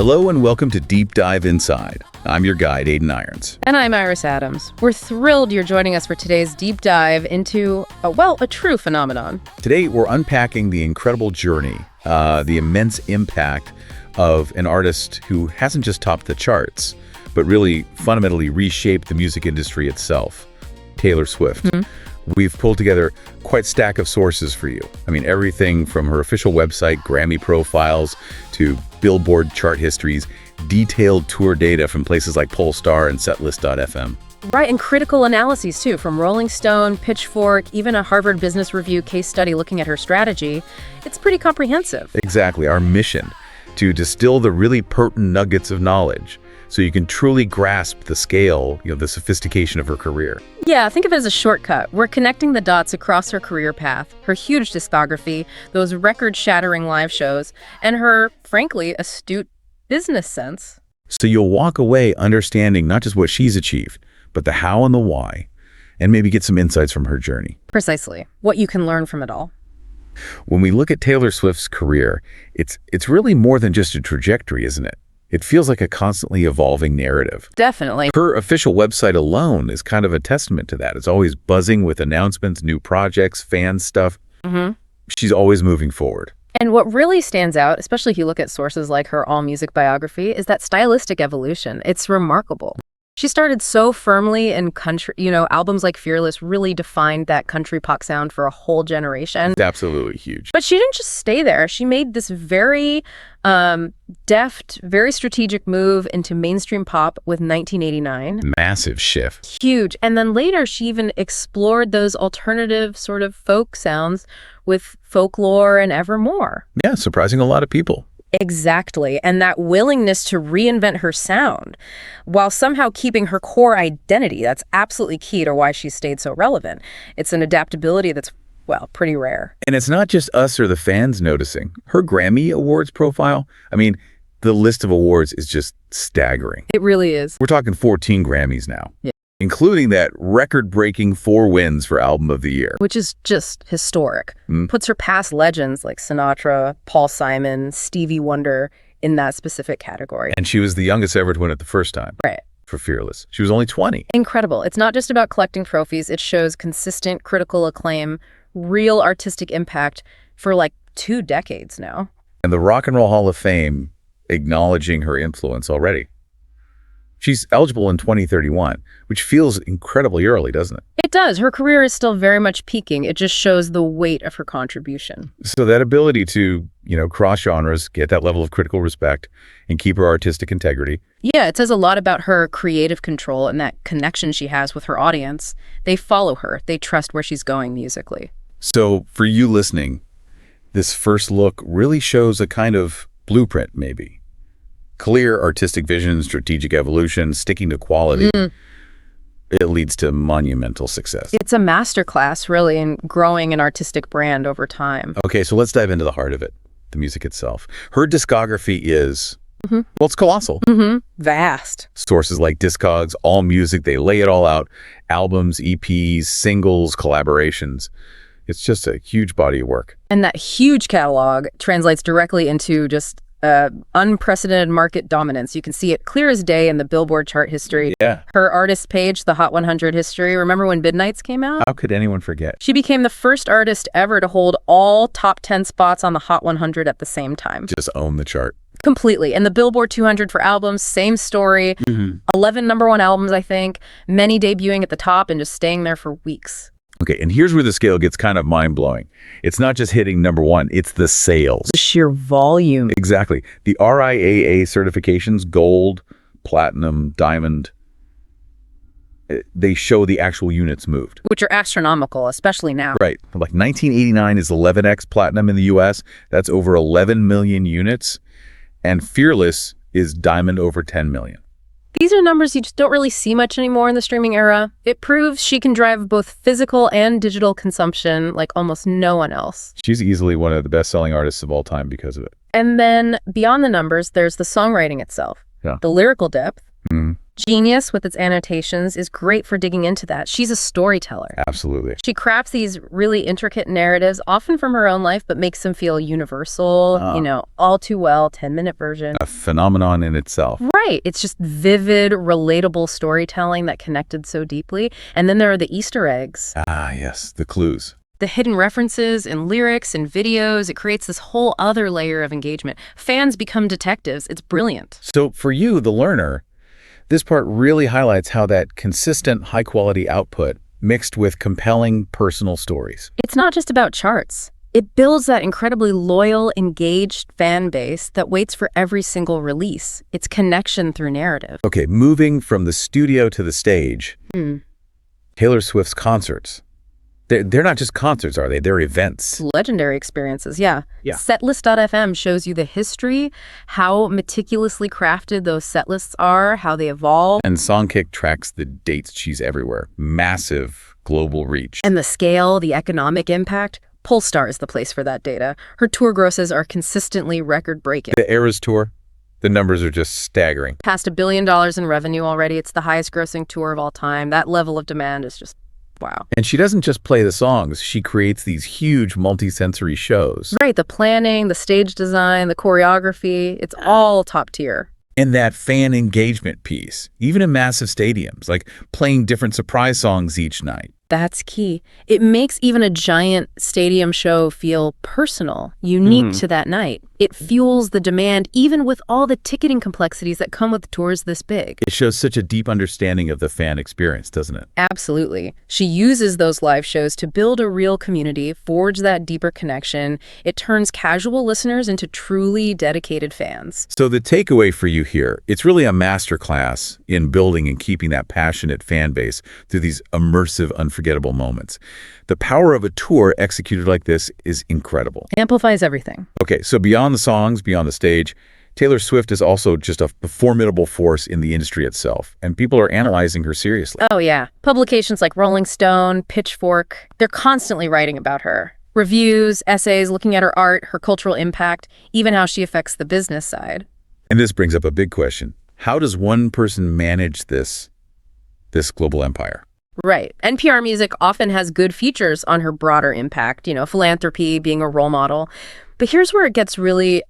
Hello and welcome to Deep Dive Inside. I'm your guide, Aiden Irons. And I'm Iris Adams. We're thrilled you're joining us for today's deep dive into, a true phenomenon. Today, we're unpacking the incredible journey, the immense impact of an artist who hasn't just topped the charts, but really fundamentally reshaped the music industry itself, Taylor Swift. We've pulled together quite a stack of sources for you. I mean, everything from her official website, Grammy profiles, to Billboard chart histories, detailed tour data from places like Polestar and Setlist.fm. Right, and critical analyses, too, from Rolling Stone, Pitchfork, even a Harvard Business Review case study looking at her strategy. It's pretty comprehensive. Exactly. Our mission, to distill the really pertinent nuggets of knowledge so you can truly grasp the scale, the sophistication of her career. Yeah, think of it as a shortcut. We're connecting the dots across her career path, her huge discography, those record-shattering live shows, and her, frankly, astute business sense. So you'll walk away understanding not just what she's achieved, but the how and the why, and maybe get some insights from her journey. Precisely. What you can learn from it all. When we look at Taylor Swift's career, it's really more than just a trajectory, isn't it? It feels like a constantly evolving narrative. Definitely. Her official website alone is kind of a testament to that. It's always buzzing with announcements, new projects, fan stuff. She's always moving forward. And what really stands out, especially if you look at sources like her all-music biography, is that stylistic evolution. It's remarkable. She started so firmly in country, albums like Fearless really defined that country pop sound for a whole generation. It's absolutely huge. But she didn't just stay there. She made this very deft, very strategic move into mainstream pop with 1989. Massive shift. Huge. And then later, she even explored those alternative sort of folk sounds with Folklore and Evermore. Yeah, surprising a lot of people. Exactly. And that willingness to reinvent her sound while somehow keeping her core identity, that's absolutely key to why she stayed so relevant. It's an adaptability that's, pretty rare. And it's not just us or the fans noticing. Her Grammy Awards profile, the list of awards is just staggering. It really is. We're talking 14 Grammys now. Yeah. Including that record-breaking 4 wins for Album of the Year. Which is just historic. Puts her past legends like Sinatra, Paul Simon, Stevie Wonder in that specific category. And she was the youngest ever to win it the first time. Right. For Fearless. She was only 20. Incredible. It's not just about collecting trophies. It shows consistent critical acclaim, real artistic impact for 2 decades now. And the Rock and Roll Hall of Fame acknowledging her influence already. She's eligible in 2031, which feels incredibly early, doesn't it? It does. Her career is still very much peaking. It just shows the weight of her contribution. So that ability to, cross genres, get that level of critical respect, and keep her artistic integrity. Yeah, it says a lot about her creative control and that connection she has with her audience. They follow her. They trust where she's going musically. So for you listening, this first look really shows a kind of blueprint, maybe. Clear artistic vision, strategic evolution, sticking to quality, it leads to monumental success. It's a masterclass, really, in growing an artistic brand over time. Okay, so let's dive into the heart of it, the music itself. Her discography is, it's colossal. Vast. Sources like Discogs, All Music, they lay it all out. Albums, EPs, singles, collaborations. It's just a huge body of work. And that huge catalog translates directly into just unprecedented market dominance. You can see it clear as day in the Billboard chart history. Yeah. Her artist page, the Hot 100 history. Remember when Midnight's came out? How could anyone forget? She became the first artist ever to hold all top 10 spots on the Hot 100 at the same time. Just own the chart. Completely. And the Billboard 200 for albums, same story. 11 #1 albums, I think. Many debuting at the top and just staying there for weeks. Okay, and here's where the scale gets kind of mind-blowing. It's not just hitting #1, it's the sales. The sheer volume. Exactly. The RIAA certifications, gold, platinum, diamond, they show the actual units moved. Which are astronomical, especially now. Right. Like 1989 is 11x platinum in the US. That's over 11 million units. And Fearless is diamond over 10 million. These are numbers you just don't really see much anymore in the streaming era. It proves she can drive both physical and digital consumption like almost no one else. She's easily one of the best-selling artists of all time because of it. And then beyond the numbers, there's the songwriting itself. Yeah. The lyrical depth, Genius, with its annotations, is great for digging into that. She's a storyteller. Absolutely. She crafts these really intricate narratives, often from her own life, but makes them feel universal, all too well, 10-minute version. A phenomenon in itself. Right. It's just vivid, relatable storytelling that connected so deeply. And then there are the Easter eggs. Ah, yes, the clues. The hidden references in lyrics and videos, it creates this whole other layer of engagement. Fans become detectives. It's brilliant. So for you, the learner, this part really highlights how that consistent, high-quality output mixed with compelling personal stories. It's not just about charts. It builds that incredibly loyal, engaged fan base that waits for every single release. It's connection through narrative. Okay, moving from the studio to the stage, Taylor Swift's concerts. They're not just concerts, are they? They're events. Legendary experiences, yeah. Yeah. Setlist.fm shows you the history, how meticulously crafted those setlists are, how they evolve. And Songkick tracks the dates. She's everywhere. Massive global reach. And the scale, the economic impact. Polestar is the place for that data. Her tour grosses are consistently record-breaking. The Eras Tour, the numbers are just staggering. Past $1 billion in revenue already. It's the highest-grossing tour of all time. That level of demand is just wow. And she doesn't just play the songs. She creates these huge multi-sensory shows. Right. The planning, the stage design, the choreography, it's all top tier. And that fan engagement piece, even in massive stadiums, like playing different surprise songs each night. That's key. It makes even a giant stadium show feel personal, unique to that night. It fuels the demand, even with all the ticketing complexities that come with tours this big. It shows such a deep understanding of the fan experience, doesn't it? Absolutely. She uses those live shows to build a real community, forge that deeper connection. It turns casual listeners into truly dedicated fans. So the takeaway for you here, it's really a masterclass in building and keeping that passionate fan base through these immersive, unforgettable moments. The power of a tour executed like this is incredible. Amplifies everything. Okay, so beyond the songs, beyond the stage, Taylor Swift is also just a formidable force in the industry itself, and people are analyzing her seriously. Oh, yeah. Publications like Rolling Stone, Pitchfork, they're constantly writing about her. Reviews, essays, looking at her art, her cultural impact, even how she affects the business side. And this brings up a big question. How does one person manage this global empire? Right. NPR Music often has good features on her broader impact, philanthropy, being a role model. But here's where it gets really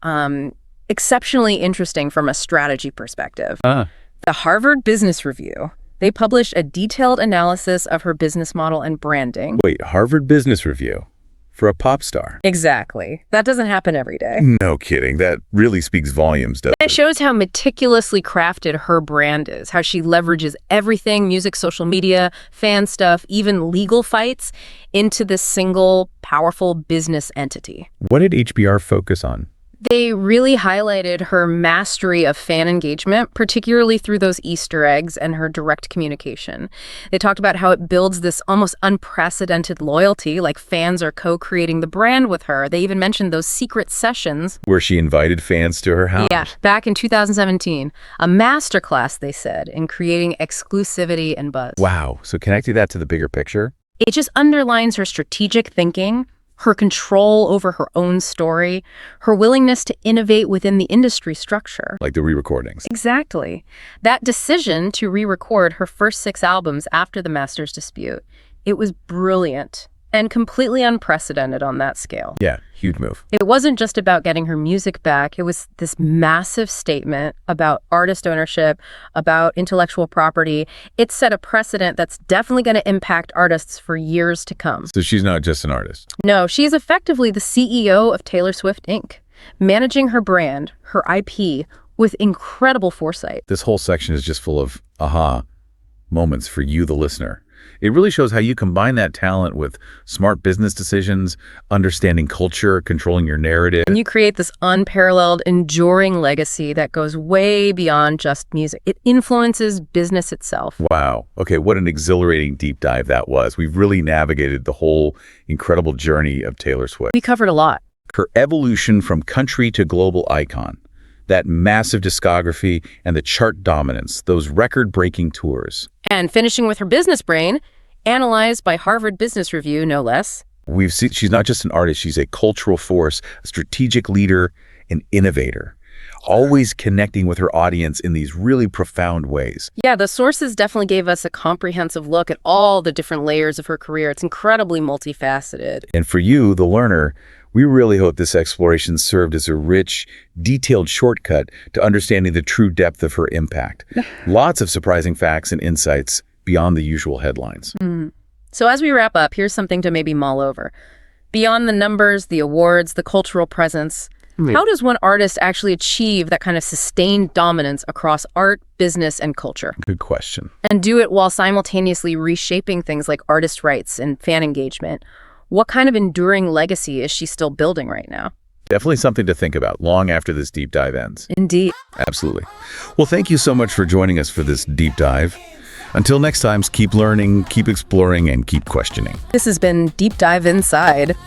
exceptionally interesting from a strategy perspective. The Harvard Business Review, they published a detailed analysis of her business model and branding. Wait, Harvard Business Review? For a pop star? Exactly. That doesn't happen every day. No kidding. That really speaks volumes, doesn't it? It shows how meticulously crafted her brand is, how she leverages everything, music, social media, fan stuff, even legal fights, into this single, powerful business entity. What did HBR focus on? They really highlighted her mastery of fan engagement, particularly through those Easter eggs and her direct communication. They talked about how it builds this almost unprecedented loyalty, like fans are co-creating the brand with her. They even mentioned those secret sessions. Where she invited fans to her house? Yeah, back in 2017. A masterclass, they said, in creating exclusivity and buzz. Wow. So connecting that to the bigger picture? It just underlines her strategic thinking, her control over her own story, her willingness to innovate within the industry structure. Like the re-recordings. Exactly. That decision to re-record her first 6 albums after the Masters dispute, it was brilliant and completely unprecedented on that scale. Yeah, huge move. It wasn't just about getting her music back. It was this massive statement about artist ownership, about intellectual property. It set a precedent that's definitely going to impact artists for years to come. So she's not just an artist. No, she's effectively the CEO of Taylor Swift, Inc., managing her brand, her IP, with incredible foresight. This whole section is just full of aha moments for you, the listener. It really shows how you combine that talent with smart business decisions, understanding culture, controlling your narrative. And you create this unparalleled, enduring legacy that goes way beyond just music. It influences business itself. Wow. Okay, what an exhilarating deep dive that was. We've really navigated the whole incredible journey of Taylor Swift. We covered a lot. Her evolution from country to global icon, that massive discography and the chart dominance, those record-breaking tours. And finishing with her business brain, analyzed by Harvard Business Review, no less. We've seen she's not just an artist, she's a cultural force, a strategic leader, an innovator. always connecting with her audience in these really profound ways. Yeah, the sources definitely gave us a comprehensive look at all the different layers of her career. It's incredibly multifaceted. And for you, the learner, we really hope this exploration served as a rich, detailed shortcut to understanding the true depth of her impact. Lots of surprising facts and insights beyond the usual headlines. So as we wrap up, here's something to maybe mull over. Beyond the numbers, the awards, the cultural presence, how does one artist actually achieve that kind of sustained dominance across art, business, and culture? Good question. And do it while simultaneously reshaping things like artist rights and fan engagement? What kind of enduring legacy is she still building right now? Definitely something to think about long after this deep dive ends. Indeed. Absolutely. Well, thank you so much for joining us for this deep dive. Until next time, keep learning, keep exploring, and keep questioning. This has been Deep Dive Inside.